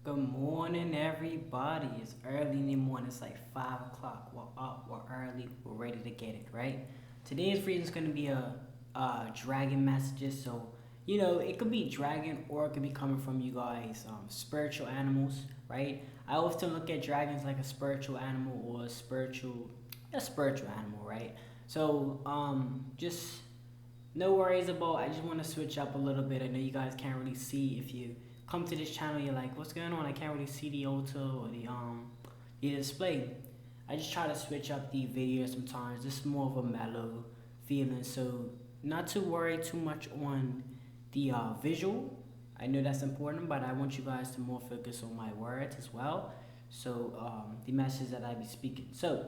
Good morning, everybody. It's early in the morning. It's like 5 o'clock. We're up. We're early. We're ready to get it right. Today's reading is going to be a dragon messages. So it could be dragon or it could be coming from you guys, spiritual animals, right? I often look at dragons like a spiritual animal or a spiritual animal, right? So just no worries about. I just want to switch up a little bit. I know you guys can't really see if you come to this channel. You're like, what's going on? I can't really see the auto or the display. I just try to switch up the video sometimes. This is more of a mellow feeling, so not to worry too much on the visual. I know that's important, but I want you guys to more focus on my words as well. So the message that I be speaking. So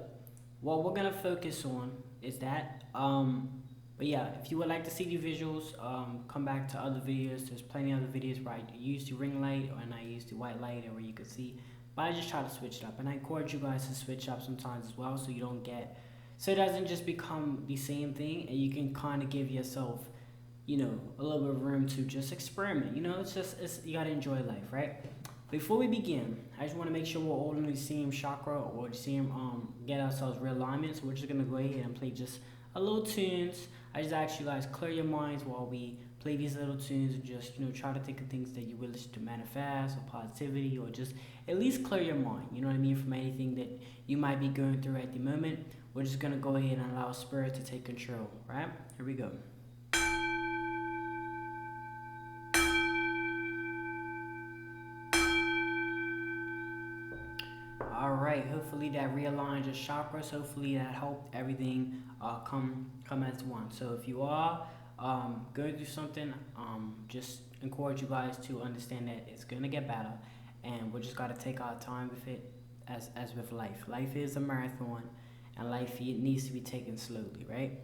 what we're gonna focus on is that. But yeah, if you would like to see the visuals, come back to other videos. There's plenty of other videos where I use the ring light and I use the white light, and where you can see. But I just try to switch it up, and I encourage you guys to switch up sometimes as well, so you don't get, so it doesn't just become the same thing, and you can kind of give yourself, a little bit of room to just experiment. It's you gotta enjoy life, right? Before we begin, I just want to make sure we're all in the same chakra or the same get ourselves realignment. So we're just gonna go ahead and play just a little tunes. I just ask you guys clear your minds while we play these little tunes, and just try to think of things that you wish to manifest, or positivity, or just at least clear your mind. You know what I mean, from anything that you might be going through at the moment. We're just gonna go ahead and allow spirit to take control. Right? Here we go. All right. Hopefully that realigns your chakras. Hopefully that helped everything come as one. So if you are going through something, just encourage you guys to understand that it's gonna get better, and we just gotta take our time with it, as with life. Life is a marathon, and life needs to be taken slowly, right?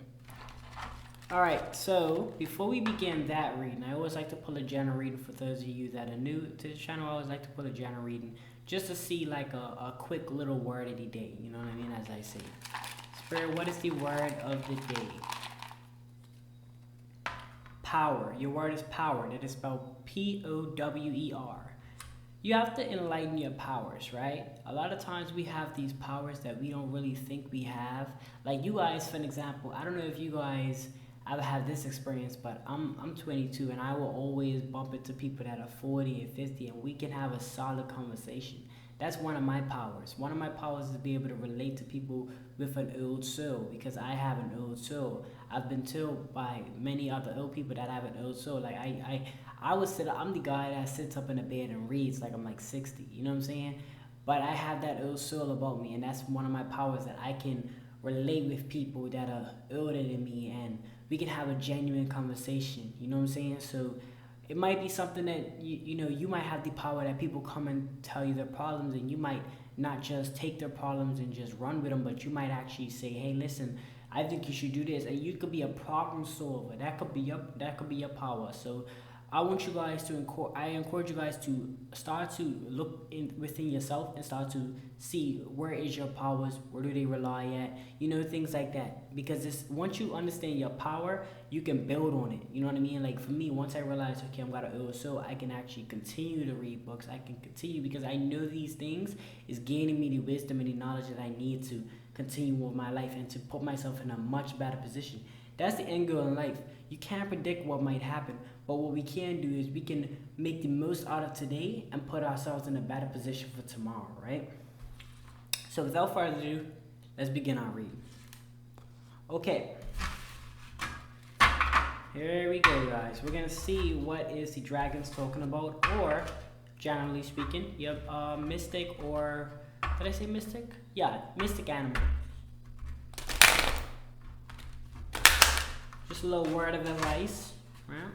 All right, so before we begin that reading, I always like to pull a general reading for those of you that are new to the channel. I always like to pull a general reading just to see like a quick little word of the day. You know what I mean? As I say, Spirit, what is the word of the day? Power. Your word is power. That is spelled Power. You have to enlighten your powers, right? A lot of times we have these powers that we don't really think we have. Like you guys, for an example, I don't know if you guys ever had this experience, but I'm 22, and I will always bump into people that are 40 and 50, and we can have a solid conversation. That's one of my powers. One of my powers is to be able to relate to people with an old soul, because I have an old soul. I've been told by many other old people that I have an old soul. Like I would sit. I'm the guy that sits up in the bed and reads like I'm like 60. You know what I'm saying? But I have that old soul about me, and that's one of my powers, that I can relate with people that are older than me, and we can have a genuine conversation. You know what I'm saying? So it might be something that you might have the power that people come and tell you their problems, and you might not just take their problems and just run with them, but you might actually say, hey, listen, I think you should do this, and you could be a problem solver. That could be your power. So I encourage you guys to start to look in within yourself, and start to see where is your powers, where do they rely at, things like that. Because once you understand your power, you can build on it. You know what I mean? Like for me, once I realized, okay, I'm got an old soul, I can actually continue to read books. I can continue because I know these things is gaining me the wisdom and the knowledge that I need to continue with my life and to put myself in a much better position. That's the end goal in life. You can't predict what might happen, but what we can do is we can make the most out of today and put ourselves in a better position for tomorrow, right? So without further ado, let's begin our reading. Okay, here we go, guys. We're gonna see what is the dragons talking about, or generally speaking, you have mystic, or did I say mystic? Yeah, mystic animal. Just a little word of advice, right?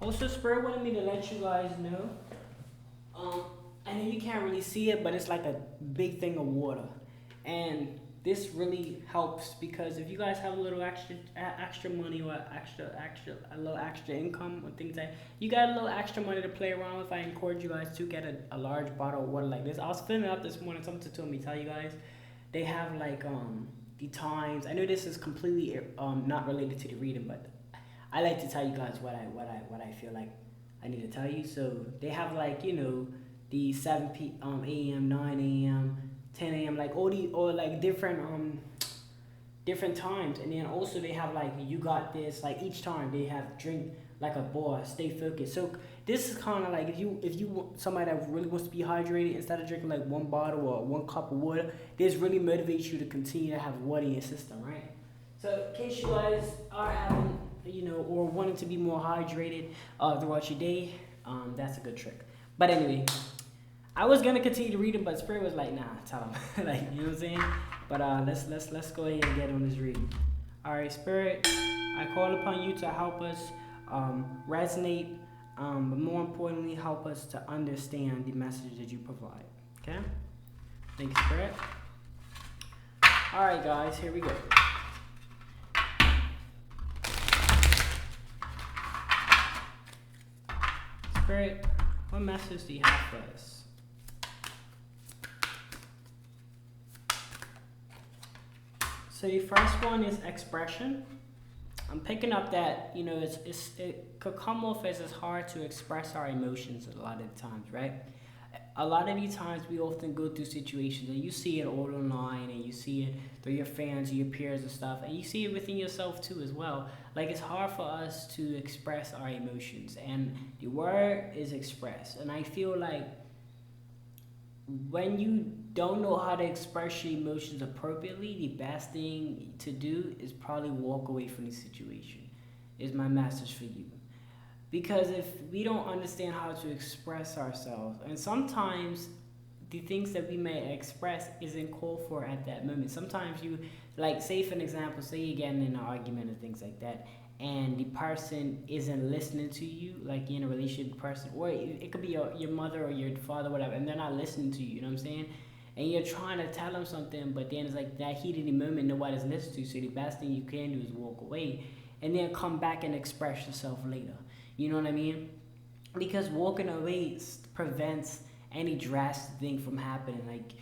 Also, Spirit wanted me to let you guys know. I know you can't really see it, but it's like a big thing of water, and this really helps because if you guys have a little extra money, or a little extra income, or things like, you got a little extra money to play around with, I encourage you guys to get a large bottle of water like this. I was filling up this morning. Something told me tell you guys, they have like the times. I know this is completely not related to the reading, but I like to tell you guys what I feel like I need to tell you. So they have like, the 7 a.m., 9 a.m., 10 a.m., like all the or like different times. And then also they have like you got this, like each time they have drink like a boss, stay focused. So this is kind of like if you want somebody that really wants to be hydrated, instead of drinking like one bottle or one cup of water, this really motivates you to continue to have water in your system, right? So in case you guys are having, or wanting to be more hydrated throughout your day, that's a good trick. But anyway, I was gonna continue to read it, but Spirit was like, nah, tell him. Like, you know what I'm saying? But let's go ahead and get on this reading. All right, Spirit, I call upon you to help us resonate, but more importantly, help us to understand the message that you provide. Okay? Thank you, Spirit. All right, guys, here we go. Spirit, what message do you have for us? So the first one is expression. I'm picking up that, it could come off as it's hard to express our emotions a lot of times, right? A lot of these times we often go through situations, and you see it all online, and you see it through your fans, your peers and stuff, and you see it within yourself too as well. Like, it's hard for us to express our emotions, and the word is express. And I feel like when you don't know how to express your emotions appropriately, the best thing to do is probably walk away from the situation, is my message for you. Because if we don't understand how to express ourselves, and sometimes the things that we may express isn't called for at that moment. Sometimes you, like, say for an example, say you're getting in an argument and things like that, and the person isn't listening to you, like you're in a relationship with the person, or it could be your mother or your father, whatever, and they're not listening to you, you know what I'm saying? And you're trying to tell them something, but then it's like that heat of the moment, nobody's listening to you, so the best thing you can do is walk away, and then come back and express yourself later. You know what I mean? Because walking away prevents any drastic thing from happening. Like,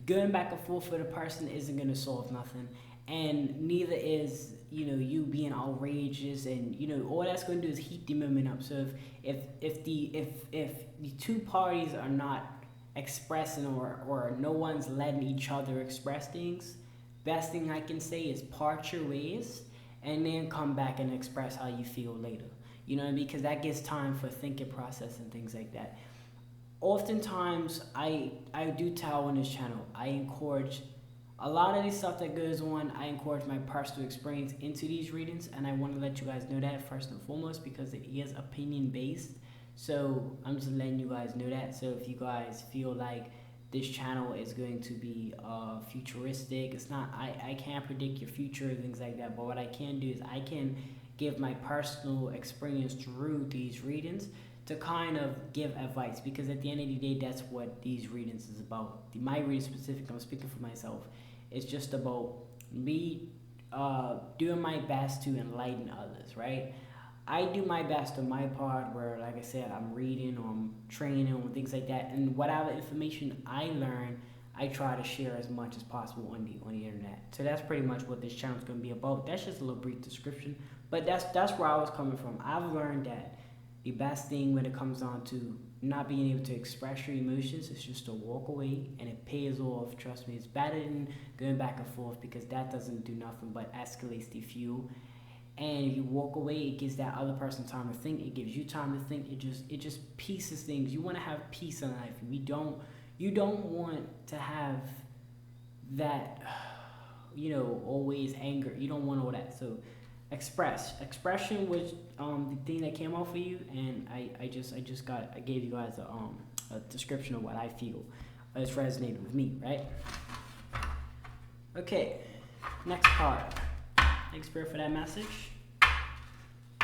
going back and forth with a person isn't gonna solve nothing, and neither is you being outrageous, and all that's gonna do is heat the moment up. So if the two parties are not expressing, or no one's letting each other express things, best thing I can say is part your ways, and then come back and express how you feel later. You know what I mean? Because that gives time for thinking process and things like that. Oftentimes, I do tell on this channel, I encourage a lot of the stuff that goes on. I encourage my personal experience into these readings, and I want to let you guys know that first and foremost, because it is opinion based. So I'm just letting you guys know that. So if you guys feel like this channel is going to be futuristic, it's not. I can't predict your future and things like that. But what I can do is I can give my personal experience through these readings to kind of give advice, because at the end of the day, that's what these readings is about. My reading specific, I'm speaking for myself, it's just about me doing my best to enlighten others, right? I do my best on my part, where, like I said, I'm reading or I'm training or things like that, and whatever information I learn, I try to share as much as possible on the internet. So that's pretty much what this channel is going to be about. That's just a little brief description, but that's where I was coming from. I've learned that the best thing when it comes down to not being able to express your emotions is just to walk away, and it pays off. Trust me, it's better than going back and forth, because that doesn't do nothing but escalates the fuel. And if you walk away, it gives that other person time to think. It gives you time to think. It just pieces things. You want to have peace in life. You don't want to have that, always anger. You don't want all that. So expression was the thing that came out for you, and I gave you guys a description of what I feel is resonating with me, right? Okay, next card. Thanks, Spirit, for that message.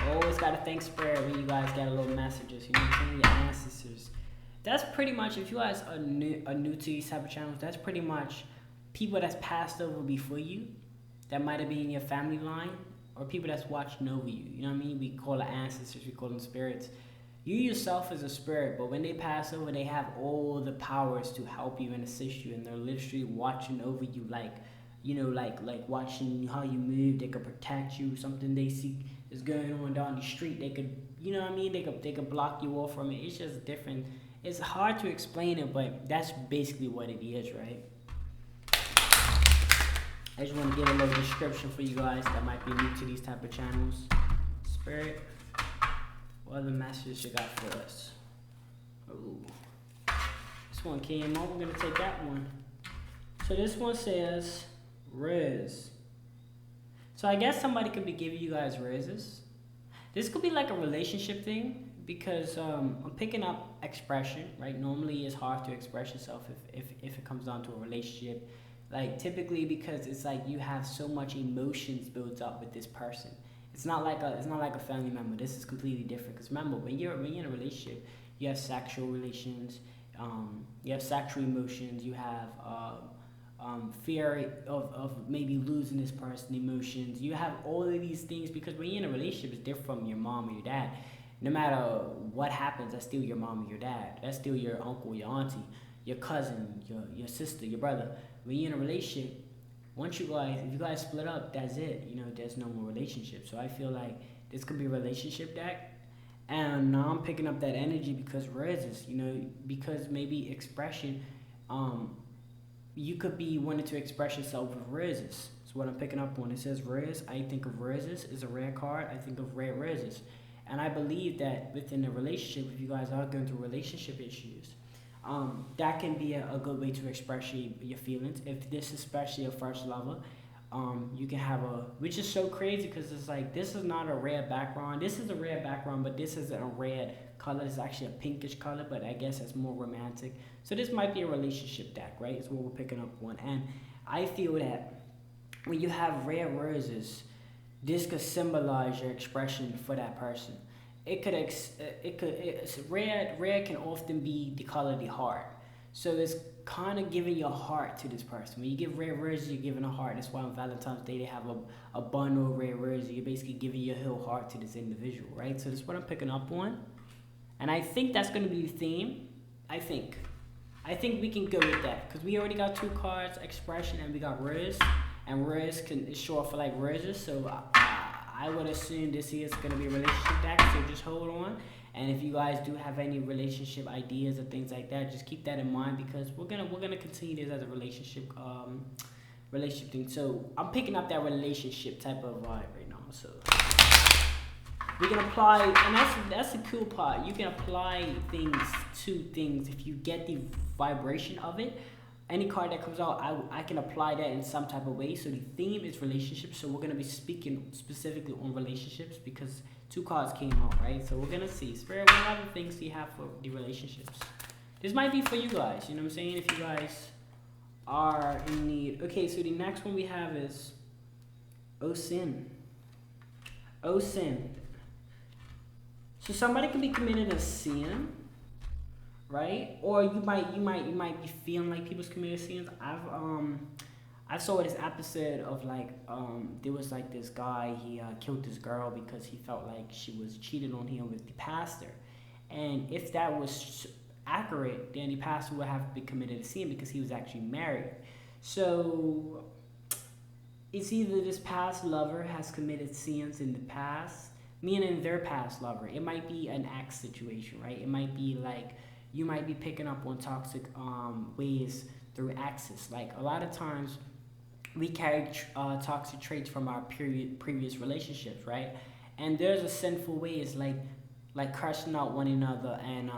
Always gotta thank Spirit when you guys get a little messages. You know what I'm saying? Your ancestors. That's pretty much, if you guys are new to these type of channels, that's pretty much people that's passed over before you, that might have been in your family line, or people that's watching over you. You know what I mean? We call them ancestors, we call them spirits. You yourself is a spirit, but when they pass over, they have all the powers to help you and assist you, and they're literally watching over you, like watching how you move. They could protect you. Something they see, is going on down the street, they could, you know what I mean? They could block you off from it. It's just different. It's hard to explain it, but that's basically what it is, right? I just want to give a little description for you guys that might be new to these type of channels. Spirit, what other messages you got for us? Ooh, this one came on. We're gonna take that one. So this one says Riz. So I guess somebody could be giving you guys Rizes. This could be like a relationship thing because I'm picking up expression, right? Normally it's hard to express yourself if it comes down to a relationship. Like typically because it's like you have so much emotions built up with this person. It's not like a family member. This is completely different. Because remember, when you're in a relationship, you have sexual relations, you have sexual emotions, you have fear of maybe losing this person, emotions. You have all of these things because when you're in a relationship, it's different from your mom or your dad. No matter what happens, that's still your mom or your dad. That's still your uncle, your auntie, your cousin, your sister, your brother. When you're in a relationship, if you guys split up, that's it. You know, there's no more relationship. So I feel like this could be a relationship deck. And now I'm picking up that energy because Riz, because maybe expression, you could be wanting to express yourself with Rizzes. That's what I'm picking up on. It says Riz. I think of Rizzes is a rare card. I think of rare Rizzes. And I believe that within a relationship, if you guys are going through relationship issues, that can be a good way to express your feelings. If this is especially a first lover, you can have which is so crazy because it's like, this is not a red background. This is a red background, but this isn't a red color. It's actually a pinkish color, but I guess it's more romantic. So this might be a relationship deck, right? It's what we're picking up on. And I feel that when you have red roses, this could symbolize your expression for that person. Red can often be the color of the heart. So it's kind of giving your heart to this person. When you give red roses, you're giving a heart. That's why on Valentine's Day they have a bundle of red roses. You're basically giving your whole heart to this individual, right? So that's what I'm picking up on. And I think that's going to be the theme. I think we can go with that because we already got two cards, expression, and we got Riz. And Riz is short for like Rizzes. So I would assume this is going to be a relationship deck. So just hold on. And if you guys do have any relationship ideas or things like that, just keep that in mind because we're gonna continue this as a relationship thing. So I'm picking up that relationship type of vibe right now. So we can apply, and that's the cool part. You can apply things to things if you get the vibration of it. Any card that comes out, I can apply that in some type of way. So the theme is relationships. So we're gonna be speaking specifically on relationships because two cards came out, right? So we're gonna see. Spirit, what other things do you have for the relationships? This might be for you guys, you know what I'm saying? If you guys are in need. Okay, so the next one we have is Osin. Osin. So somebody could be committing a sin, right? Or you might be feeling like people's committed sins. I saw this episode of like there was like this guy, he killed this girl because he felt like she was cheating on him with the pastor. And if that was accurate, then the pastor would have been committed a sin because he was actually married. So it's either this past lover has committed sins in the past, meaning their past lover. It might be an ex situation, right? It might be like you might be picking up on toxic ways through exes. Like a lot of times we carry toxic traits from our previous relationships, right? And there's a sinful ways like cursing out one another and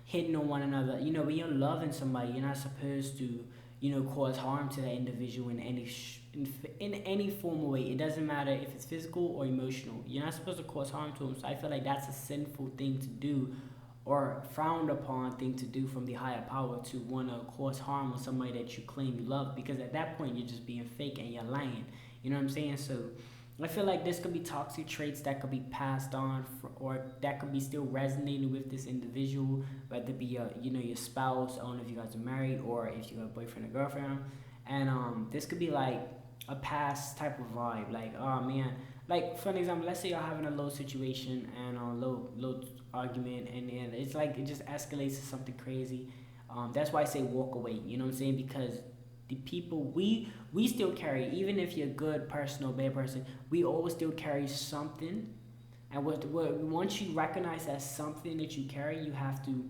hitting on one another. You know, when you're loving somebody, you're not supposed to, you know, cause harm to that individual in any form of way. It doesn't matter if it's physical or emotional. You're not supposed to cause harm to them. So I feel like that's a sinful thing to do, or frowned upon thing to do from the higher power, to want to cause harm on somebody that you claim you love, because at that point you're just being fake and you're lying. You know what I'm saying? So I feel like this could be toxic traits that could be passed on, or that could be still resonating with this individual, whether it be your spouse. I don't know if you guys are married or if you got a boyfriend or girlfriend. And this could be like a past type of vibe. Like, oh man, like for an example, let's say you're having a low situation and a low argument, and then it's like it just escalates to something crazy. That's why I say walk away. You know what I'm saying? Because the people we still carry, even if you're a good person or bad person, we always still carry something And once you recognize that's something that you carry, you have to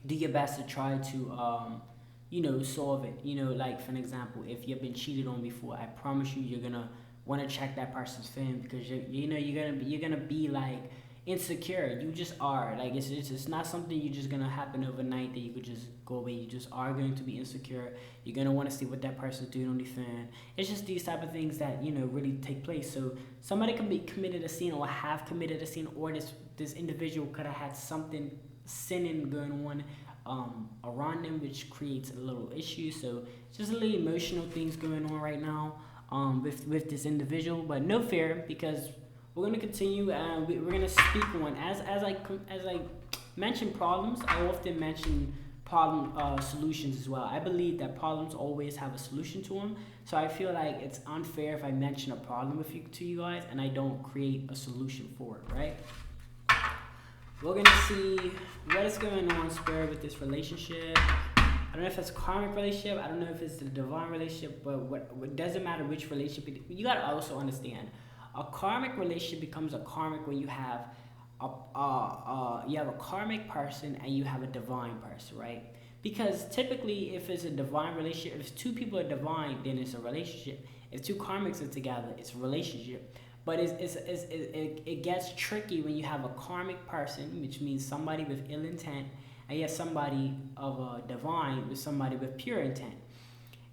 do your best to try to solve it. Like for an example, if you've been cheated on before, I promise you, you're gonna want to check that person's film, because you're gonna be like insecure. You just are. Like it's not something you just gonna happen overnight that you could just go away. You just are going to be insecure. You're gonna want to see what that person's doing on the fan. It's just these type of things that really take place. So somebody can be committed a sin, or have committed a sin, or this individual could have had something sinning going on around them, which creates a little issue. So it's just a little emotional things going on right now with this individual, but no fear, because we're gonna continue and we're gonna speak on as I mention problems. I often mention problem solutions as well. I believe that problems always have a solution to them. So I feel like it's unfair if I mention a problem to you guys and I don't create a solution for it, right? We're gonna see what is going on, Spirit, with this relationship. I don't know if it's a karmic relationship. I don't know if it's a divine relationship, but what doesn't matter which relationship. You gotta also understand, a karmic relationship becomes a karmic when you have a karmic person and you have a divine person, right? Because typically, if it's a divine relationship, if two people are divine, then it's a relationship. If two karmics are together, it's a relationship. But it gets tricky when you have a karmic person, which means somebody with ill intent, and you have somebody of a divine with somebody with pure intent.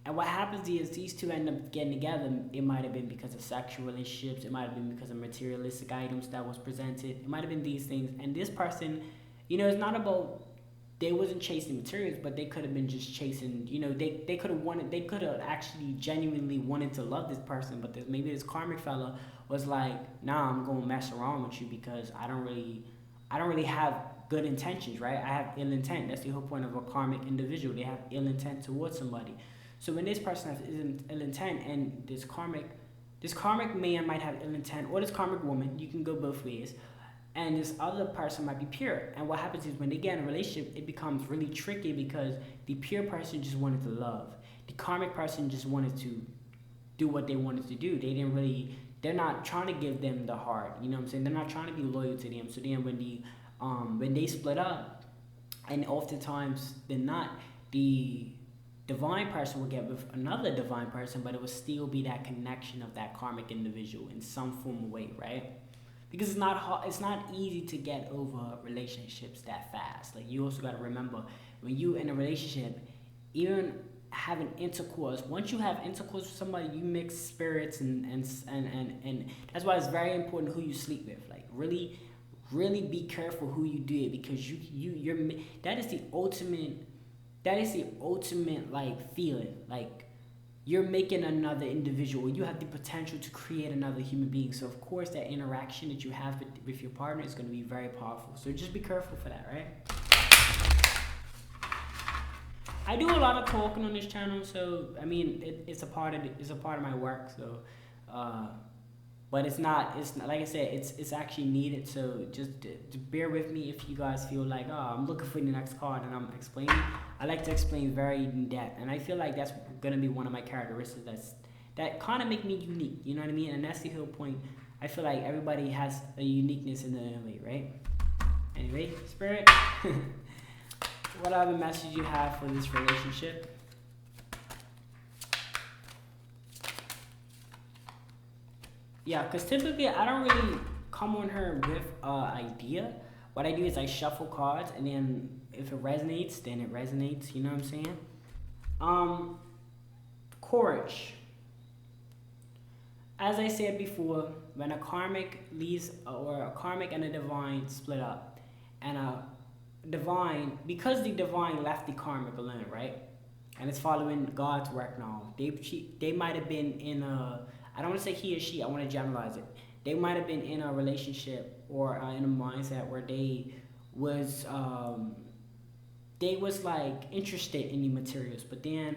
And what happens is these two end up getting together. It might have been because of sexual relationships. It might have been because of materialistic items that was presented. It might have been these things. And this person, it's not about, they wasn't chasing materials, but they could have been just chasing, they could have actually genuinely wanted to love this person, but maybe this karmic fella was like, nah, I'm gonna mess around with you because I don't really have good intentions, right? I have ill intent. That's the whole point of a karmic individual. They have ill intent towards somebody. So when this person has ill intent, and this karmic man might have ill intent, or this karmic woman, you can go both ways, and this other person might be pure. And what happens is when they get in a relationship, it becomes really tricky because the pure person just wanted to love. The karmic person just wanted to do what they wanted to do. They're not trying to give them the heart. You know what I'm saying? They're not trying to be loyal to them. So then when they split up, and oftentimes they're not, the divine person will get with another divine person, but it will still be that connection of that karmic individual in some form of way, right? Because it's not easy to get over relationships that fast. Like, you also got to remember, when you in a relationship, even having intercourse, once you have intercourse with somebody, you mix spirits, and that's why it's very important who you sleep with. Like, really be careful who you do it, because you're that is the ultimate like feeling. Like, you're making another individual. You have the potential to create another human being. So of course that interaction that you have with your partner is going to be very powerful. So just be careful for that, right? I do a lot of talking on this channel, so I mean it's a part of my work. So, but it's not like I said, it's actually needed. So just bear with me if you guys feel like, oh, I'm looking for the next card and I'm explaining. I like to explain very in depth, and I feel like that's gonna be one of my characteristics that kind of make me unique. You know what I mean? And that's the whole point. I feel like everybody has a uniqueness in their own way, right? Anyway, Spirit, what other message you have for this relationship? Yeah, because typically I don't really come on her with an idea. What I do is I shuffle cards, and then if it resonates, then it resonates. You know what I'm saying? Courage. As I said before, when a karmic leaves, or a karmic and a divine split up, and a divine, because the divine left the karmic alone, right? And it's following God's work now. They might have been in a, I don't want to say he or she, I want to generalize it. They might have been in a relationship, or in a mindset where they was like interested in the materials, but then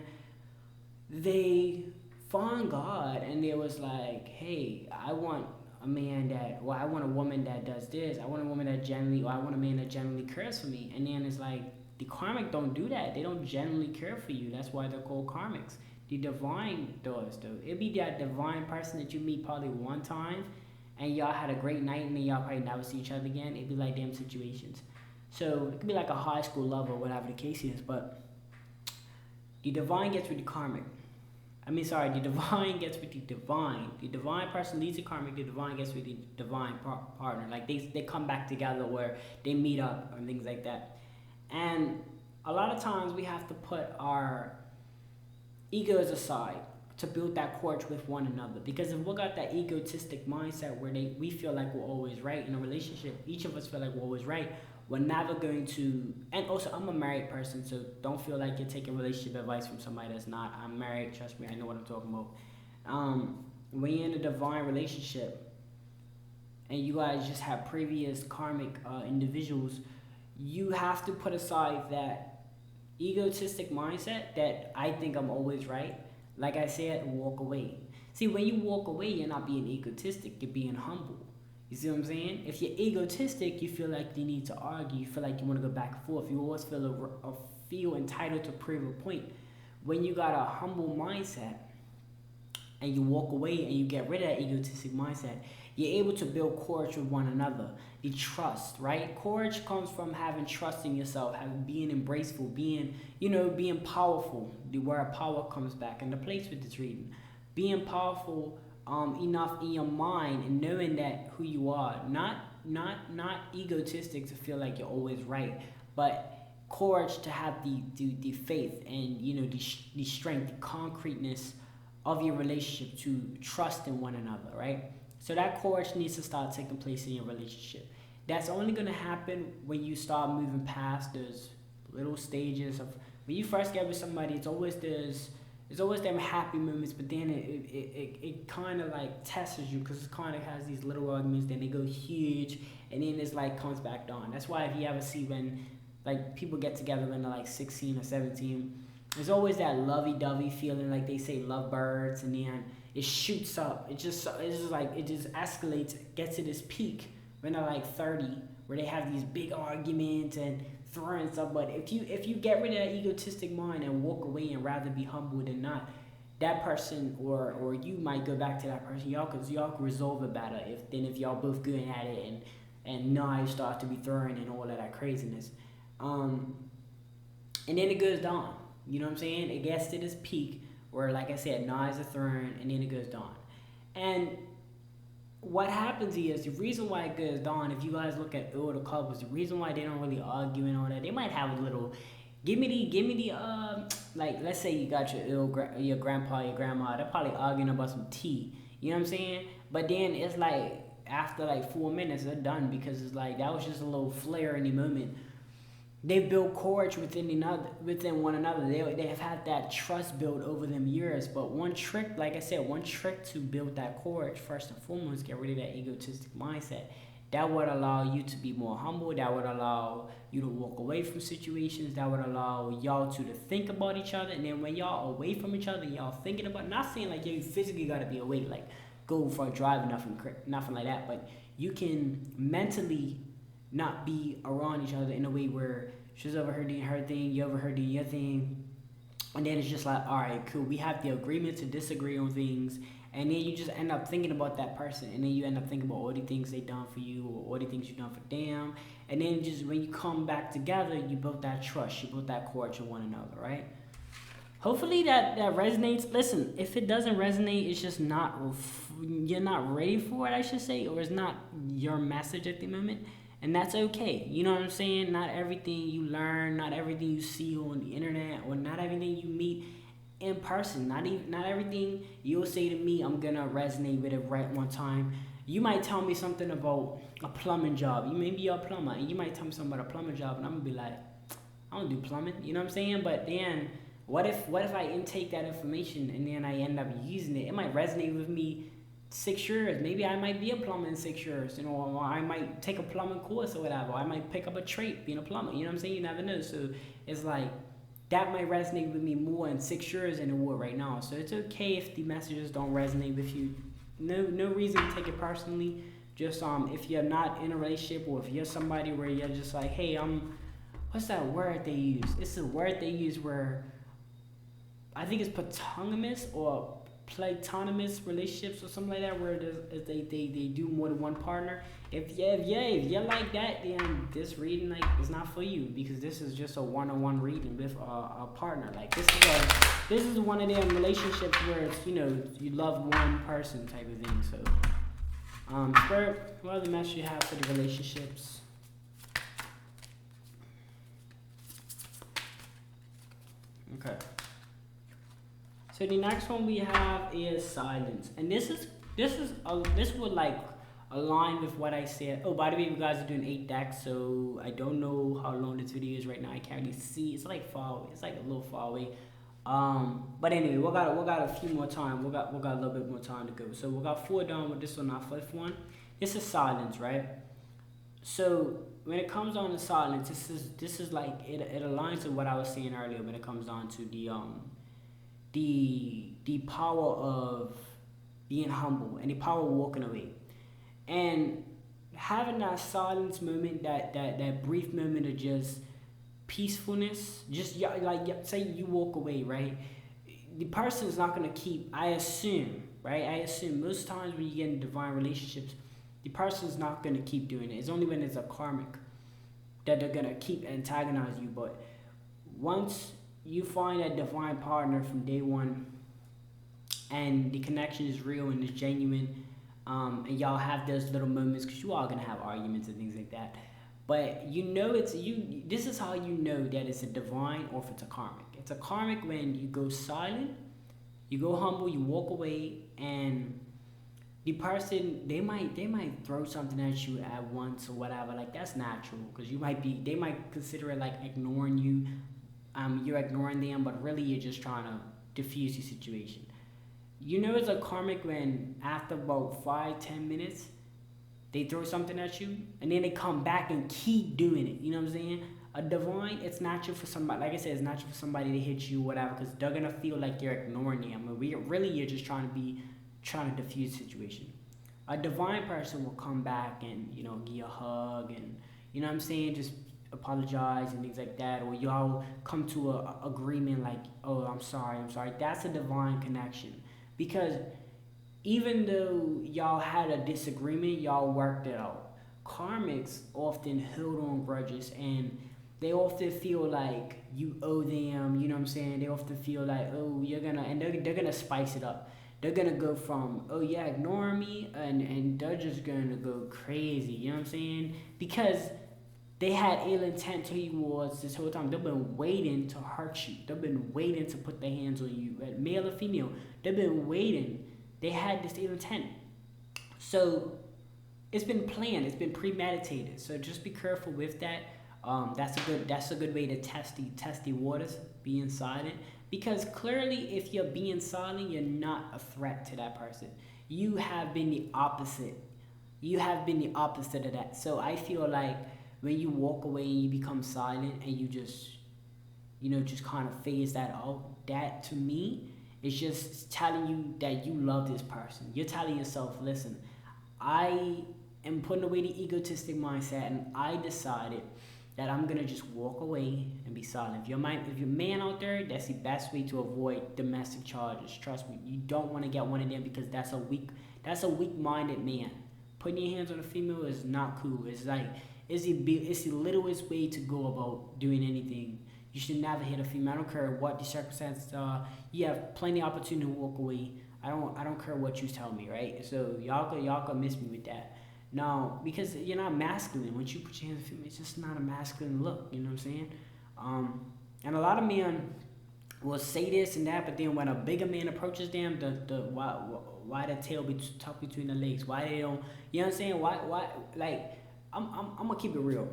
they found God, and they was like, hey, I want a man that, or I want a woman that does this. I want a woman that genuinely, or I want a man that genuinely cares for me. And then it's like, the karmic don't do that. They don't genuinely care for you. That's why they're called karmics. The divine does, though. It'd be that divine person that you meet probably one time, and y'all had a great night and then y'all probably never see each other again. It'd be like them situations. So it could be like a high school love or whatever the case is, but the divine gets with the karmic. The divine gets with the divine. The divine person leads the karmic, the divine gets with the divine partner. Like they come back together where they meet up and things like that. And a lot of times we have to put our egos aside to build that courage with one another. Because if we got that egotistic mindset where we feel like we're always right in a relationship, each of us feel like we're always right, we're never going to. And also, I'm a married person, so don't feel like you're taking relationship advice from somebody that's not. I'm married, trust me, I know what I'm talking about. When you're in a divine relationship and you guys just have previous karmic individuals, you have to put aside that egotistic mindset that I think I'm always right. Like I said, walk away. See, when you walk away, you're not being egotistic, you're being humble. You see what I'm saying? If you're egotistic, you feel like you need to argue. You feel like you want to go back and forth. You always feel entitled to prove a point. When you got a humble mindset and you walk away and you get rid of that egotistic mindset, you're able to build courage with one another. The trust, right? Courage comes from having trust in yourself, being embraceful, being powerful. The word power comes back into place with this reading. Being powerful enough in your mind and knowing that who you are, not egotistic to feel like you're always right, but courage to have the faith and the strength, the concreteness of your relationship to trust in one another, right? So that courage needs to start taking place in your relationship. That's only going to happen when you start moving past those little stages of when you first get with somebody. It's always them happy moments, but then it kind of like tests you because it kind of has these little arguments, then they go huge, and then it's like comes back down. That's why if you ever see when like people get together when they're like 16 or 17, there's always that lovey-dovey feeling, like they say lovebirds, and then it shoots up. It just escalates, gets to this peak when they're like 30, where they have these big arguments and throwing stuff. But if you get rid of that egotistic mind and walk away and rather be humble than not, that person or you might go back to that person. Y'all can resolve it better if y'all both good at it and knives start to be thrown and all of that craziness. And then it goes down. You know what I'm saying? It gets to this peak where, like I said, knives are thrown and then it goes down. And what happens is the reason why it goes down, if you guys look at older couples, the reason why they don't really argue and all that, they might have a little, give me the like, let's say you got your grandpa, your grandma, they're probably arguing about some tea. You know what I'm saying? But then it's like, after like 4 minutes, they're done because it's like, that was just a little flare in the moment. They build courage within one another. They have had that trust built over them years. But one trick, like I said, to build that courage, first and foremost, get rid of that egotistic mindset. That would allow you to be more humble. That would allow you to walk away from situations. That would allow y'all to think about each other. And then when y'all away from each other, y'all thinking about, not saying like you physically got to be away, like go for a drive or nothing like that. But you can mentally not be around each other in a way where she's over her doing her thing, you over her doing your thing, and then it's just like, all right, cool, we have the agreement to disagree on things, and then you just end up thinking about that person, and then you end up thinking about all the things they done for you, or all the things you done for them, and then just when you come back together, you built that trust, you built that courage with one another, right? Hopefully that resonates. Listen, if it doesn't resonate, it's just you're not ready for it, I should say, or it's not your message at the moment. And that's okay. You know what I'm saying? Not everything you learn, not everything you see on the internet, or not everything you meet in person. Not everything you'll say to me, I'm gonna resonate with it right one time. You might tell me something about a plumbing job. You may be a plumber, and you might tell me something about a plumbing job, and I'm gonna be like, I don't do plumbing. You know what I'm saying? But then, what if I intake that information and then I end up using it? It might resonate with me 6 years. Maybe I might be a plumber in 6 years, or I might take a plumbing course or whatever. I might pick up a trade being a plumber. You know what I'm saying? You never know. So it's like that might resonate with me more in 6 years than it would right now. So it's okay if the messages don't resonate with you. No reason to take it personally. Just if you're not in a relationship, or if you're somebody where you're just like, hey, what's that word they use? It's a word they use where I think it's polygamous or platonymous relationships or something like that, where they do more than one partner. If you're like that, then this reading like is not for you, because this is just a one-on-one reading with a partner. Like this is one of them relationships where it's, you love one person type of thing. So Spirit, what other message you have for the relationships? Okay. So the next one we have is silence, and this would like align with what I said. Oh, by the way, you guys are doing 8 decks, so I don't know how long this video is right now. I can't really see. It's like far away. It's like a little far away. But anyway, we got a few more time. We got a little bit more time to go. So we got 4 done with this one. Our 5th one. This is silence, right? So when it comes down to silence, this is like it aligns with what I was saying earlier when it comes down to the power of being humble and the power of walking away, and having that silence moment, that brief moment of just peacefulness. Just like say you walk away, right? The person is not gonna keep. I assume, right? I assume most times when you get in divine relationships, the person is not gonna keep doing it. It's only when it's a karmic that they're gonna keep antagonize you. But once you find that divine partner from day one, and the connection is real and it's genuine, and y'all have those little moments, because you all gonna have arguments and things like that, but it's you. This is how you know that it's a divine or if it's a karmic. It's a karmic when you go silent, you go humble, you walk away, and the person, they might throw something at you at once or whatever. Like that's natural, because they might consider it like ignoring you. You're ignoring them, but really you're just trying to diffuse the situation. It's a karmic when after about 5-10 minutes they throw something at you and then they come back and keep doing it. You know what I'm saying? A divine, it's natural for somebody, like I said, it's natural for somebody to hit you, whatever, because they're gonna feel like you're ignoring them. But you're just trying to diffuse the situation. A divine person will come back and give you a hug and just apologize and things like that, or y'all come to a agreement like, oh, I'm sorry. That's a divine connection, because even though y'all had a disagreement, y'all worked it out. Karmics often hold on grudges, and they often feel like you owe them. You know what I'm saying? They often feel like, oh, they're gonna spice it up. They're gonna go from, oh yeah, ignore me, and they're just gonna go crazy. You know what I'm saying? Because they had ill intent towards this whole time. They've been waiting to hurt you. They've been waiting to put their hands on you, male or female. They've been waiting. They had this ill intent. So it's been planned. It's been premeditated. So just be careful with that. That's a good way to test the waters, being silent. Because clearly, if you're being silent, you're not a threat to that person. You have been the opposite. You have been the opposite of that. So I feel like when you walk away and you become silent and you just kind of phase that out, that to me is just telling you that you love this person. You're telling yourself, listen, I am putting away the egotistic mindset, and I decided that I'm gonna just walk away and be silent. If you're man out there, that's the best way to avoid domestic charges. Trust me, you don't want to get one of them, because that's a weak-minded man. Putting your hands on a female is not cool. It's like it's the littlest way to go about doing anything. You should never hit a female. I don't care what the circumstances are. You have plenty of opportunity to walk away. I don't care what you tell me, right? So y'all can miss me with that. No, because you're not masculine. Once you put your hands on a female, it's just not a masculine look. You know what I'm saying? And a lot of men will say this and that, but then when a bigger man approaches them, why the tail be tucked between the legs? Why they don't? You know what I'm saying? Why like I'm gonna keep it real.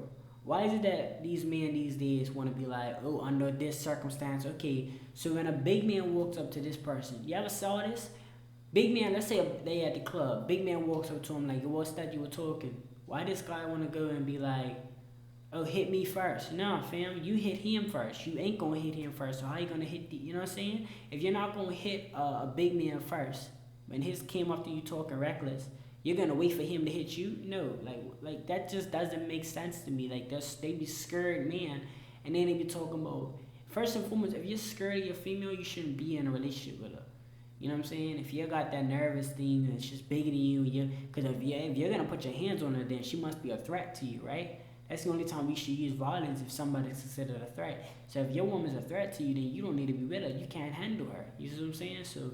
Why is it that these men these days want to be like, oh, under this circumstance, okay, so when a big man walks up to this person, you ever saw this? Big man, let's say they at the club, big man walks up to him like, what's that you were talking? Why this guy want to go and be like, oh, hit me first? Nah, fam, you hit him first. You ain't going to hit him first, so how you going to hit you know what I'm saying? If you're not going to hit a big man first, when his came up to you talking reckless, you're gonna wait for him to hit you? No, like that just doesn't make sense to me. Like they be scared, man, and then they be talking about, first and foremost, if you're scared of your female, you shouldn't be in a relationship with her. You know what I'm saying? If you got that nervous thing and it's just bigger than you, because if you're gonna put your hands on her, then she must be a threat to you, right? That's the only time we should use violence, if somebody's considered a threat. So if your woman's a threat to you, then you don't need to be with her. You can't handle her. You see what I'm saying? So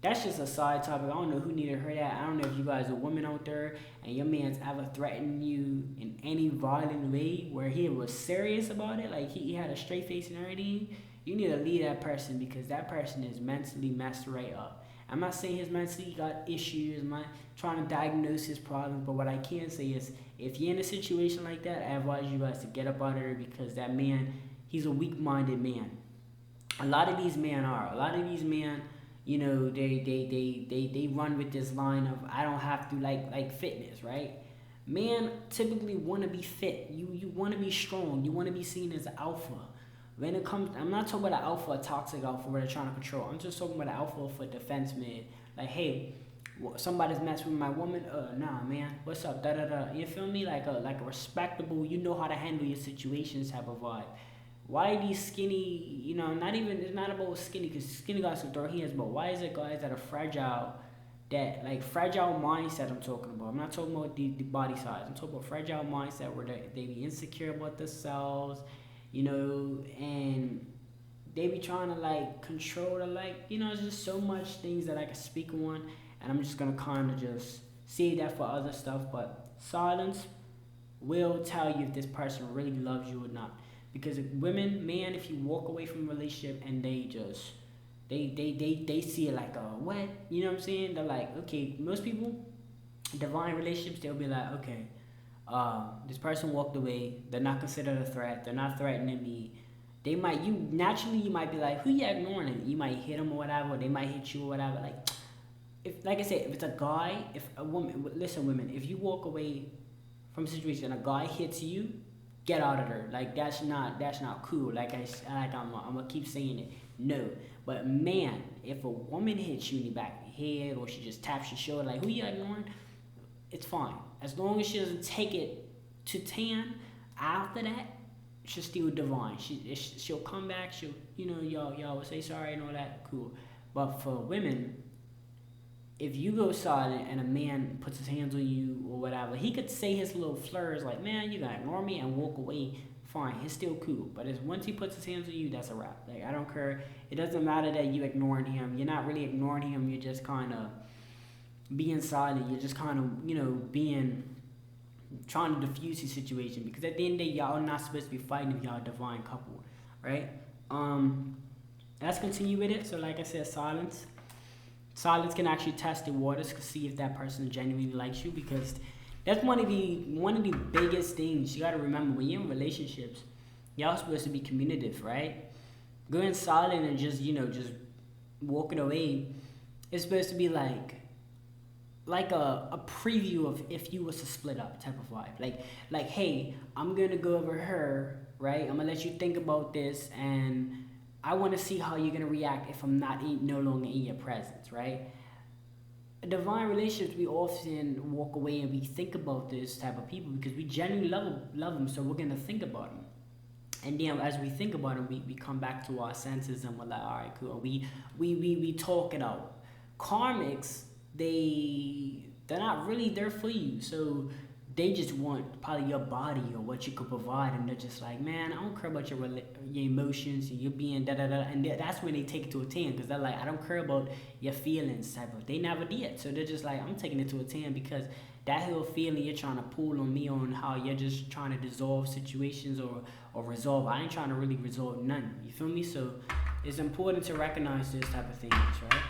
that's just a side topic. I don't know who needed to hear that. I don't know if you guys are women out there and your man's ever threatened you in any violent way where he was serious about it, like he had a straight face and everything. You need to leave that person, because that person is mentally messed right up. I'm not saying he's mentally got issues. I'm not trying to diagnose his problems, but what I can say is, if you're in a situation like that, I advise you guys to get up out of there, because that man, he's a weak-minded man. A lot of these men are. A lot of these men, you know, they run with this line of, I don't have to, like fitness, right? Men typically want to be fit. You want to be strong. You want to be seen as an alpha. When it comes, I'm not talking about an alpha, a toxic alpha where they're trying to control. I'm just talking about an alpha for defense man. Like, hey, somebody's messing with my woman. Nah, man, what's up? Da da da. You feel me? Like a respectable, you know how to handle your situations type of vibe. Why these skinny? You know, it's not about skinny, because skinny guys can throw hands. But why is it guys that are fragile? That like fragile mindset I'm talking about. I'm not talking about the body size. I'm talking about fragile mindset where they be insecure about themselves. You know, and they be trying to like control the, like, you know, there's just so much things that I can speak on, and I'm just gonna kind of just save that for other stuff. But silence will tell you if this person really loves you or not. Because if women, man, if you walk away from a relationship and they just they see it like, what? You know what I'm saying? They're like, okay, most people, divine relationships, they'll be like, okay, this person walked away. They're not considered a threat. They're not threatening me. You might be like, who you ignoring? You might hit them or whatever. Or they might hit you or whatever. Like I said, if it's a guy, if a woman, listen, women, if you walk away from a situation and a guy hits you, get out of there. Like, that's not cool. I'm gonna keep saying it. No, but man, if a woman hits you in the back of the head or she just taps your shoulder, like, who you ignoring? It's fine. As long as she doesn't take it to 10, after that, she's still divine. She'll come back. She'll, you know, y'all will say sorry and all that. Cool. But for women, if you go silent and a man puts his hands on you or whatever, he could say his little slurs like, man, you gotta ignore me, and walk away. Fine, it's still cool. But once he puts his hands on you, that's a wrap. Like, I don't care. It doesn't matter that you ignoring him. You're not really ignoring him. You're just kind of being silent. You're just kind of, you know, trying to diffuse the situation, because at the end of the day, y'all are not supposed to be fighting if y'all a divine couple, right? Let's continue with it. So like I said, silence can actually test the waters to see if that person genuinely likes you, because that's one of the biggest things you got to remember. When you're in relationships, y'all supposed to be communicative, right? Going silent and just walking away is supposed to be like a preview of if you was to split up type of vibe. Like, hey, I'm gonna go over her, right? I'm gonna let you think about this, and I want to see how you're gonna react if I'm no longer in your presence, right? Divine relationships, we often walk away and we think about this type of people because we genuinely love them, so we're gonna think about them. And then as we think about them, we come back to our senses and we're like, all right, cool. We talk it out. Karmics, they're not really there for you, so they just want probably your body or what you could provide, and they're just like, man, I don't care about your emotions and you being da-da-da, and that's when they take it to a 10, because they're like, I don't care about your feelings type of. They never did, so they're just like, I'm taking it to a 10 because that whole feeling you're trying to pull on me on how you're just trying to dissolve situations or resolve. I ain't trying to really resolve none, you feel me? So it's important to recognize this type of things, right?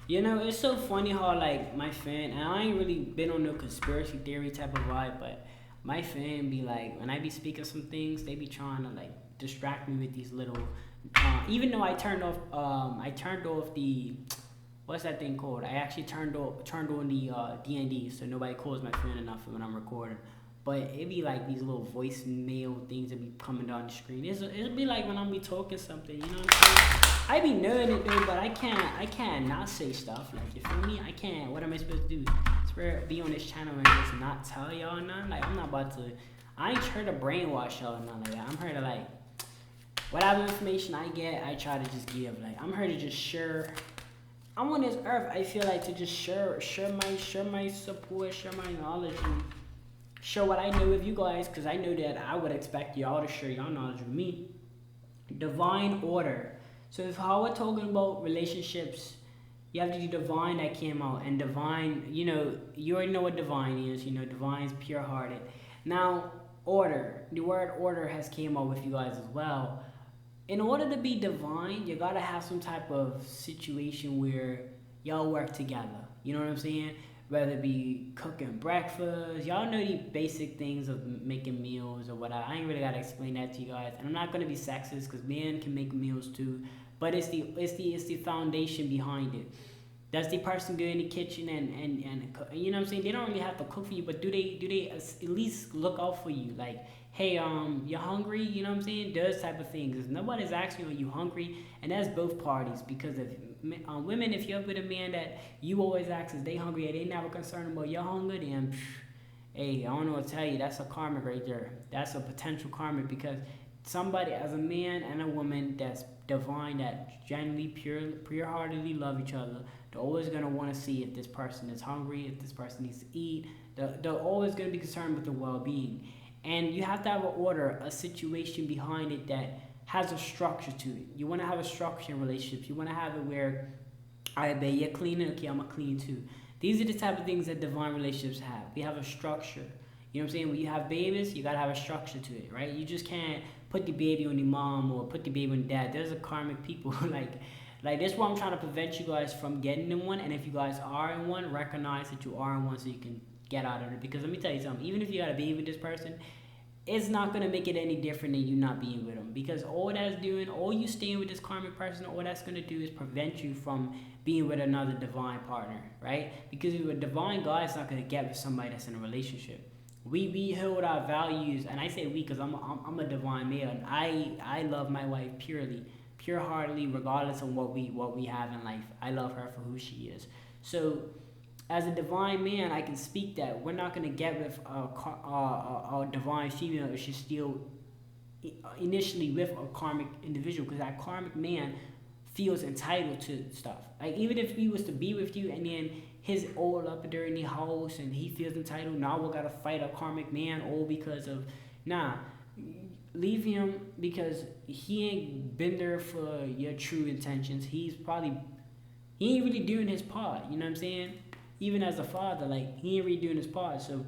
You know, it's so funny how, like, my fan, and I ain't really been on no conspiracy theory type of vibe, but my fan be like, when I be speaking some things, they be trying to, like, distract me with these little, even though I turned off the, what's that thing called? I actually turned on the D&D, so nobody calls my fan enough when I'm recording. But it be like these little voicemail things that be coming down the screen. It'll be like when I'm be talking something, you know what I'm saying? I be knowing it though, but I can't not say stuff. Like, you feel me? I can't. What am I supposed to do? Be on this channel and just not tell y'all nothing? Like, I'm not about to. I ain't here to brainwash y'all or nothing like that. I'm here to, like, whatever information I get, I try to just give. Like I'm here to just share. I'm on this earth. I feel like to just share my support, share my knowledge, and share what I know with you guys. Cause I know that I would expect y'all to share your knowledge with me. Divine order. So if how we're talking about relationships, you have to do divine that came out and divine. You already know what divine is. Divine is pure hearted. Now order. The word order has came out with you guys as well. In order to be divine, you gotta have some type of situation where y'all work together. You know what I'm saying? Whether it be cooking breakfast, y'all know the basic things of making meals or whatever. I ain't really gotta explain that to you guys, and I'm not gonna be sexist because men can make meals too. But it's the foundation behind it. Does the person go in the kitchen and you know what I'm saying? They don't really have to cook for you, but do they at least look out for you? Like, hey, you're hungry, you know what I'm saying? Those type of things. Nobody's asking, are you hungry? And that's both parties, because if women, if you're with a man that you always ask, is they hungry, and they never concerned about your hunger, then hey, I don't know what to tell you. That's a karmic right there. That's a potential karmic, because somebody, as a man and a woman that's divine, that genuinely pure heartedly love each other, they're always gonna want to see if this person is hungry, if this person needs to eat. They're always gonna be concerned with their well-being, and you have to have an order, a situation behind it that has a structure to it. You want to have a structure in relationships. You want to have it where, all right, babe, you're cleaning, okay, I'm gonna clean too. These are the type of things that divine relationships have. We have a structure. You know what I'm saying? When you have babies, you gotta have a structure to it, right? You just can't put the baby on the mom or put the baby on the dad. There's a karmic people like this is why I'm trying to prevent you guys from getting in one. And if you guys are in one, recognize that you are in one so you can get out of it. Because let me tell you something, even if you got a baby with this person, it's not gonna make it any different than you not being with them. Because all that's doing, all you staying with this karmic person, all that's gonna do is prevent you from being with another divine partner, right? Because a divine God is not gonna get with somebody that's in a relationship. We hold our values, and I say we because I'm a divine male, and I love my wife pure heartedly, regardless of what we have in life. I love her for who she is. So as a divine man, I can speak that we're not gonna get with a divine female if she's still initially with a karmic individual, because that karmic man feels entitled to stuff. Like even if he was to be with you and then his all up there in the house and he feels entitled, now we gotta fight a karmic man all because of leave him, because he ain't been there for your true intentions. He ain't really doing his part, you know what I'm saying? Even as a father, like he ain't really doing his part. So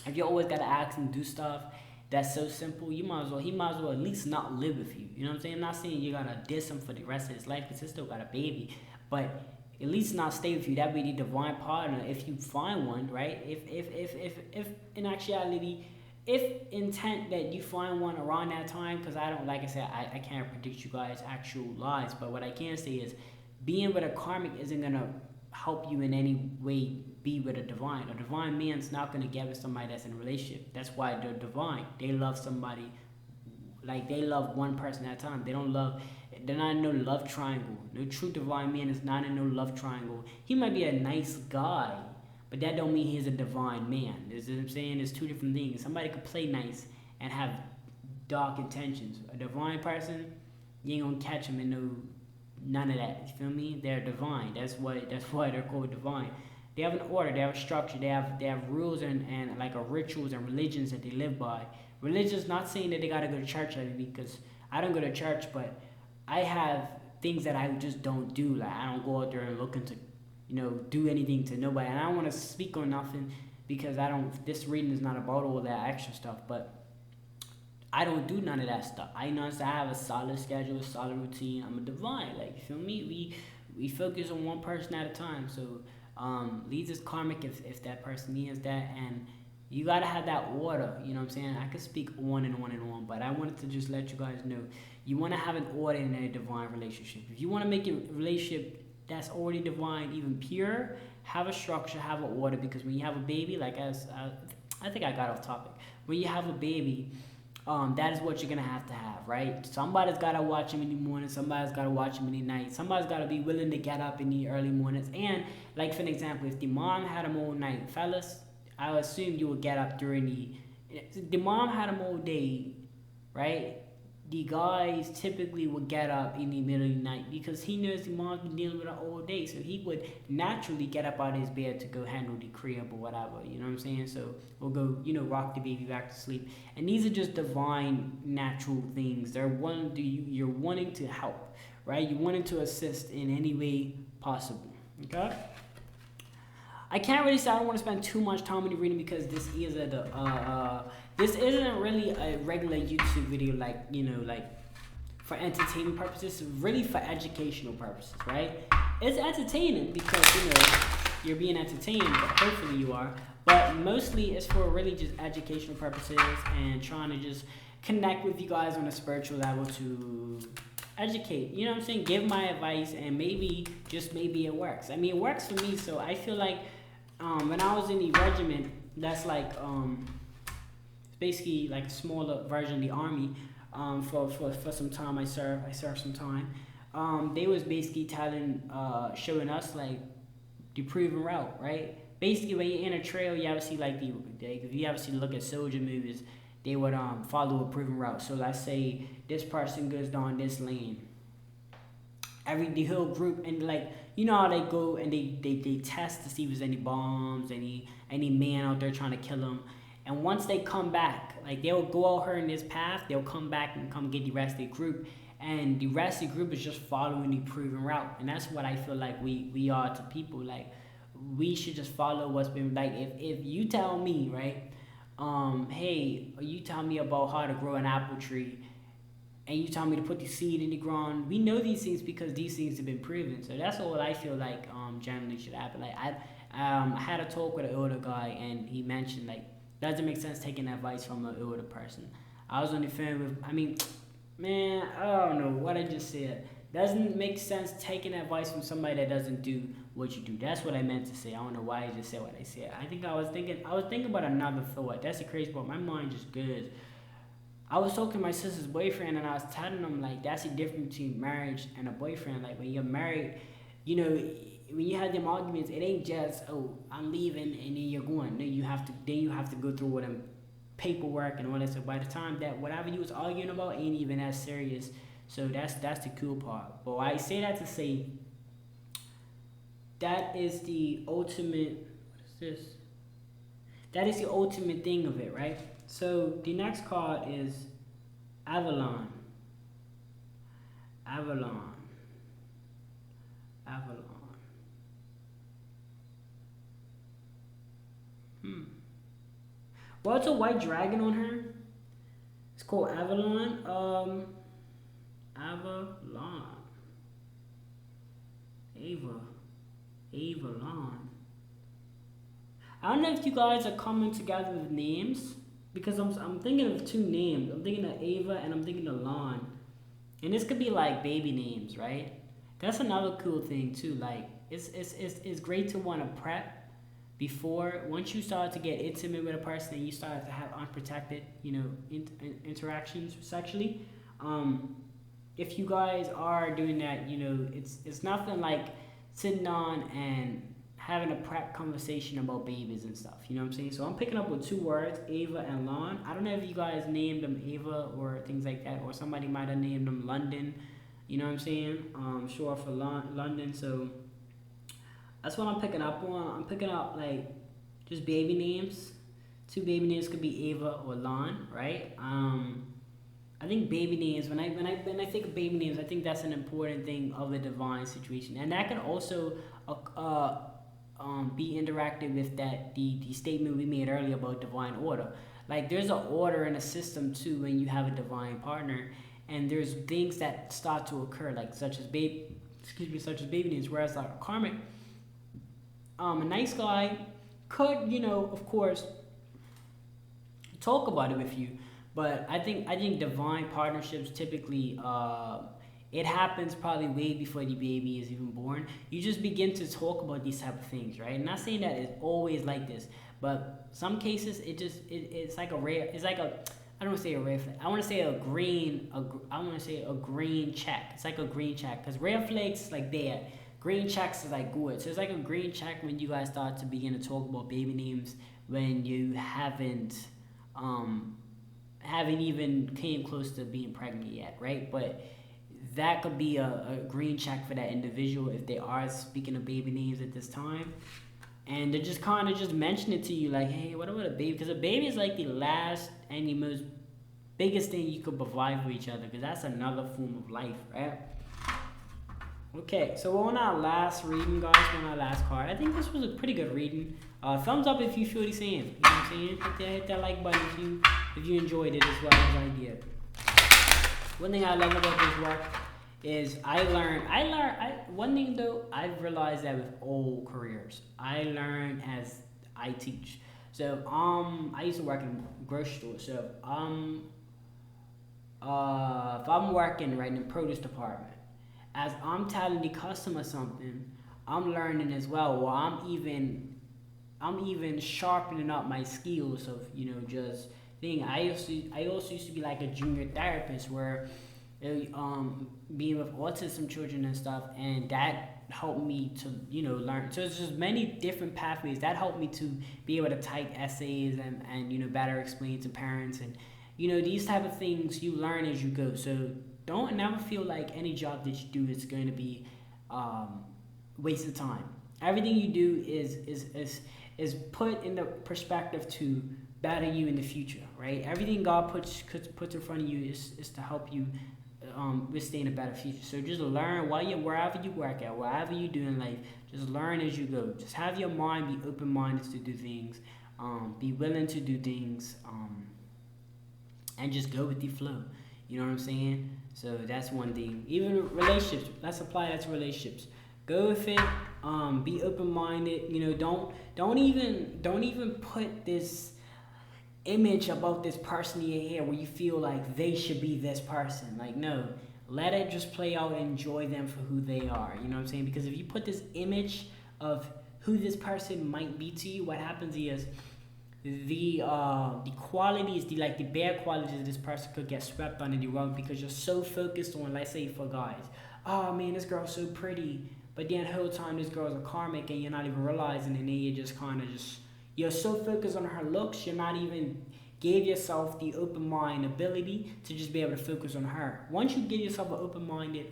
if you always gotta ask him to do stuff that's so simple, he might as well at least not live with you. You know what I'm saying? I'm not saying you gotta diss him for the rest of his life because he still got a baby, but at least not stay with you. That be the divine partner if you find one, right? If in actuality, if intent that you find one around that time, because I don't, like I said, I can't predict you guys' actual lives, but what I can say is being with a karmic isn't gonna help you in any way be with a divine. A divine man's not gonna get with somebody that's in a relationship. That's why they're divine. They love somebody, like they love one person at a time. They're not in no love triangle. No true divine man is not in no love triangle. He might be a nice guy, but that don't mean he's a divine man. You know what I'm saying? There's two different things. Somebody could play nice and have dark intentions. A divine person, you ain't gonna catch him in none of that. You feel me? They're divine. That's why they're called divine. They have an order. They have a structure. They have rules and like a rituals and religions that they live by. Religion's not saying that they gotta go to church every week, because I don't go to church, but I have things that I just don't do. Like I don't go out there and looking to, do anything to nobody. And I don't want to speak on nothing because this reading is not about all that extra stuff. But I don't do none of that stuff. I have a solid schedule, a solid routine. I'm a divine. Like you feel me? We focus on one person at a time. So leads is karmic if that person is that, and you gotta have that order. You know what I'm saying? I could speak on and on and on, but I wanted to just let you guys know. You want to have an order in a divine relationship. If you want to make a relationship that's already divine, even pure, have a structure, have an order. Because when you have a baby, I think I got off topic. When you have a baby, that is what you're gonna have, right? Somebody's gotta watch him in the morning. Somebody's gotta watch him in the night. Somebody's gotta be willing to get up in the early mornings. And like for an example, if the mom had him all night, fellas, I assume you would get up during the mom had him all day, right? the guys typically would get up in the middle of the night because he knows the mom's been dealing with her all day. So he would naturally get up out of his bed to go handle the crib or whatever. You know what I'm saying? So we'll go, rock the baby back to sleep. And these are just divine, natural things. You're wanting to help, right? You're wanting to assist in any way possible. Okay? I can't really say I don't want to spend too much time on the reading because this this isn't really a regular YouTube video like for entertainment purposes. It's really for educational purposes, right? It's entertaining because you're being entertained, but hopefully you are. But mostly it's for really just educational purposes and trying to just connect with you guys on a spiritual level to educate. You know what I'm saying? Give my advice and maybe it works. I mean, it works for me, so I feel like when I was in the regiment, that's like basically like a smaller version of the army. For some time I served some time. They was basically showing us like the proven route, right? Basically, when you're in a trail, you ever see like if you ever see look at soldier movies, they would follow a proven route. So let's say this person goes down this lane. The whole group, and like how they go and they test to see if there's any bombs, any man out there trying to kill them. And once they come back, like they'll go out here in this path, they'll come back and come get the rest of the group. And the rest of the group is just following the proven route. And that's what I feel like we are to people. Like, we should just follow what's been, like, if you tell me, right, hey, you tell me about how to grow an apple tree, and you tell me to put the seed in the ground, we know these things because these things have been proven. So that's what I feel like generally should happen. Like, I had a talk with an older guy, and he mentioned, like, doesn't make sense taking advice from an older person. I was on the phone with, man, I don't know what I just said. Doesn't make sense taking advice from somebody that doesn't do what you do. That's what I meant to say. I don't know why I just said what I said. I was thinking about another thought. That's the crazy part. My mind just goes. I was talking to my sister's boyfriend, and I was telling him, like, that's the difference between marriage and a boyfriend. Like, when you're married, when you have them arguments, it ain't just, oh, I'm leaving and then you're going. No, you have to go through all them paperwork and all that. So by the time that whatever you was arguing about ain't even as serious. So that's the cool part. But I say that to say that is the ultimate. What is this? That is the ultimate thing of it, right? So the next card is Avalon. Avalon. Avalon. Well, it's a white dragon on her. It's called Avalon. Avalon. Avalon. I don't know if you guys are coming together with names, because I'm thinking of two names. I'm thinking of Ava and I'm thinking of Lon. And this could be like baby names, right? That's another cool thing too. Like, it's great to want to prep before, once you start to get intimate with a person and you start to have unprotected, interactions sexually. If you guys are doing that, it's nothing like sitting on and having a prep conversation about babies and stuff. You know what I'm saying? So I'm picking up with two words, Ava and Lon. I don't know if you guys named them Ava or things like that, or somebody might have named them London. You know what I'm saying? Short for London. So that's what I'm picking up on. I'm picking up like just baby names. Two baby names could be Ava or Lon, right? I think baby names, when I think of baby names, I think that's an important thing of a divine situation, and that can also be interactive with the statement we made earlier about divine order. Like, there's an order and a system too when you have a divine partner, and there's things that start to occur, like such as baby names. Whereas like karmic, a nice guy could, of course, talk about it with you. But I think divine partnerships typically, it happens probably way before the baby is even born. You just begin to talk about these type of things, right? I'm not saying that it's always like this, but some cases it's like a rare. It's like a, I don't want to say a red flag. I want to say a green. I want to say a green check. It's like a green check, because red flags is like bad. Green checks is like good. So it's like a green check when you guys start to begin to talk about baby names when you haven't haven't even came close to being pregnant yet, right? But that could be a green check for that individual if they are speaking of baby names at this time. And they're just kind of just mention it to you like, hey, what about a baby? Because a baby is like the last and the most biggest thing you could provide for each other, because that's another form of life, right? Okay, so we're on our last reading, guys. We're on our last card. I think this was a pretty good reading. Thumbs up if you feel the same. You know what I'm saying? Hit that like button if you enjoyed it as well as I did. One thing I love about this work is one thing though, I've realized that with all careers, I learn as I teach. So I used to work in a grocery store. So if I'm working right in the produce department, as I'm telling the customer something, I'm learning as well. Or I'm even sharpening up my skills of just thing. I also used to be like a junior therapist where being with autism children and stuff, and that helped me to learn. So it's just many different pathways that helped me to be able to type essays and better explain to parents, and these type of things you learn as you go. So don't never feel like any job that you do is going to be waste of time. Everything you do is put in the perspective to better you in the future, right? Everything God puts in front of you is to help you withstand a better future. So just learn wherever you work at, wherever you do in life. Just learn as you go. Just have your mind be open-minded to do things, be willing to do things, and just go with the flow. You know what I'm saying? So that's one thing. Even relationships, let's apply that to relationships. Go with it. Be open-minded. Don't even put this image about this person in your head where you feel like they should be this person. Like, no, let it just play out and enjoy them for who they are. You know what I'm saying? Because if you put this image of who this person might be to you, what happens is the qualities, the bad qualities of this person could get swept under the rug because you're so focused on, let's say for guys, oh man, this girl's so pretty, but then the whole time this girl's a karmic and you're not even realizing it, and then you're just kind of you're so focused on her looks, you're not even give yourself the open mind ability to just be able to focus on her. Once you give yourself an open-minded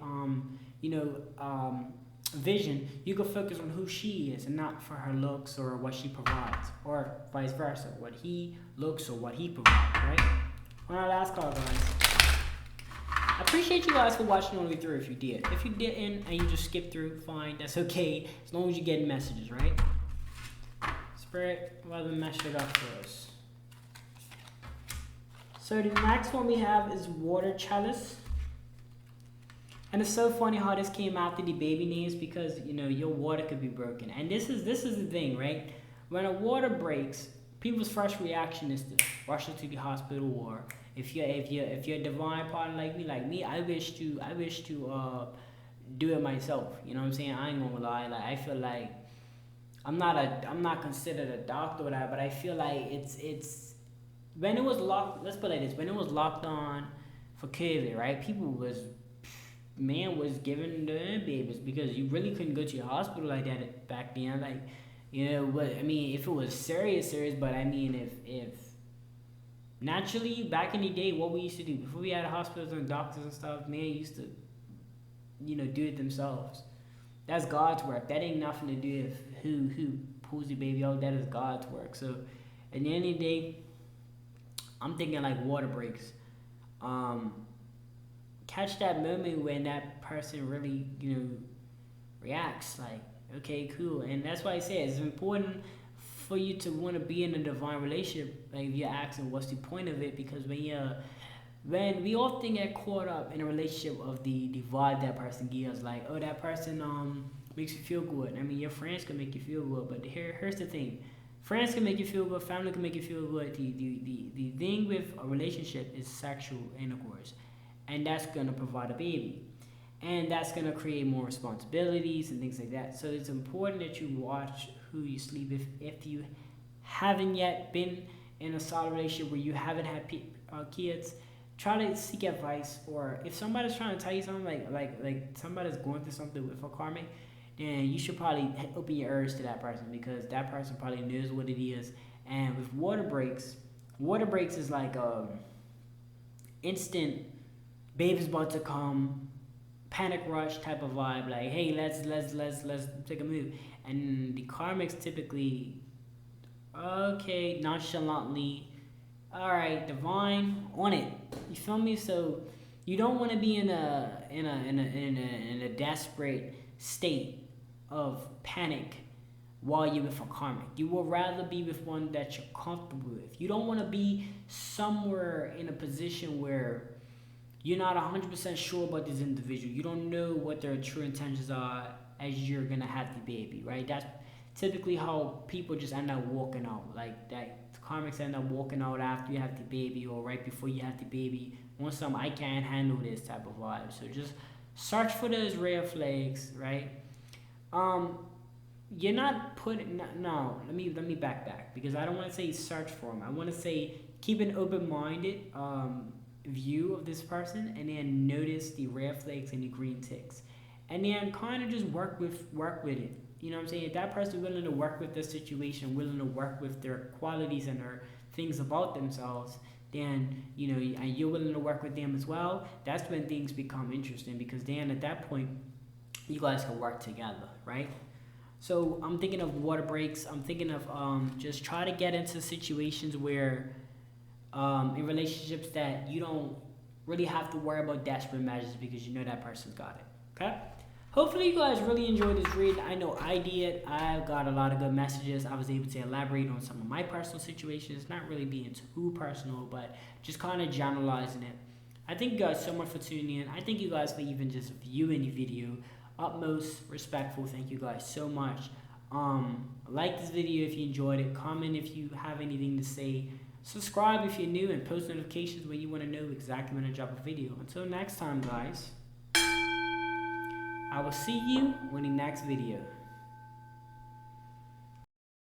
vision, you can focus on who she is and not for her looks or what she provides, or vice versa, what he looks or what he provides, right? On our last call, guys. I appreciate you guys for watching all the way through if you did. If you didn't and you just skipped through, fine, that's okay, as long as you get messages, right? Spirit, what the message got for us? So the next one we have is Water Chalice. And it's so funny how this came after the baby names, because your water could be broken. And this is the thing, right? When a water breaks, people's first reaction is to rush into the hospital, or if you're a divine partner like me, I wish to do it myself. You know what I'm saying? I ain't gonna lie. Like, I feel like I'm not considered a doctor or that, but I feel like it's when it was locked. Let's put it like this: when it was locked on for COVID, right? People was giving the babies, because you really couldn't go to your hospital like that back then. Like, but I mean, if it was serious, but I mean, if naturally back in the day, what we used to do before we had hospitals and doctors and stuff, man used to, do it themselves. That's God's work. That ain't nothing to do with who pulls the baby out. That is God's work. So at the end of the day, I'm thinking like water breaks. Catch that moment when that person really, reacts like, okay, cool. And that's why I say it's important for you to want to be in a divine relationship. Like, if you're asking what's the point of it, because when we often get caught up in a relationship of the vibe that person gives, like, oh, that person makes you feel good. I mean, your friends can make you feel good, but here's the thing. Friends can make you feel good, family can make you feel good. The thing with a relationship is sexual intercourse. And that's going to provide a baby. And that's going to create more responsibilities and things like that. So it's important that you watch who you sleep with. If you haven't yet been in a solid relationship where you haven't had kids, try to seek advice. Or if somebody's trying to tell you something, like somebody's going through something with a karmic, then you should probably open your ears to that person, because that person probably knows what it is. And with water breaks is like instant, babe is about to come, panic rush type of vibe, like, hey, let's take a move. And the karmics typically, okay, nonchalantly, all right, divine, on it. You feel me? So you don't want to be in a desperate state of panic while you're with a karmic. You will rather be with one that you're comfortable with. You don't want to be somewhere in a position where you're not 100% sure about this individual. You don't know what their true intentions are as you're going to have the baby, right? That's typically how people just end up walking out. Like that, the karmics end up walking out after you have the baby or right before you have the baby. Want some I can't handle this type of vibe. So just search for those red flags, right? You're not putting, no, let me back because I don't want to say search for them. I want to say keep an open-minded view of this person, and then notice the red flags and the green ticks, and then kind of just work with it. You know what I'm saying? If that person willing to work with the situation, willing to work with their qualities and their things about themselves, then you know, and you're willing to work with them as well, that's when things become interesting, because then at that point you guys can work together, right? So I'm thinking of water breaks. I'm thinking of just try to get into situations where in relationships that you don't really have to worry about desperate measures because you know that person's got it. Okay? Hopefully you guys really enjoyed this read. I know I did. I got a lot of good messages. I was able to elaborate on some of my personal situations, not really being too personal, but just kind of generalizing it. I thank you guys so much for tuning in. I thank you guys for even just viewing the video. Utmost respectful. Thank you guys so much. Like this video if you enjoyed it. Comment if you have anything to say. Subscribe if you're new, and post notifications when you want to know exactly when I drop a video. Until next time, guys, I will see you in the next video.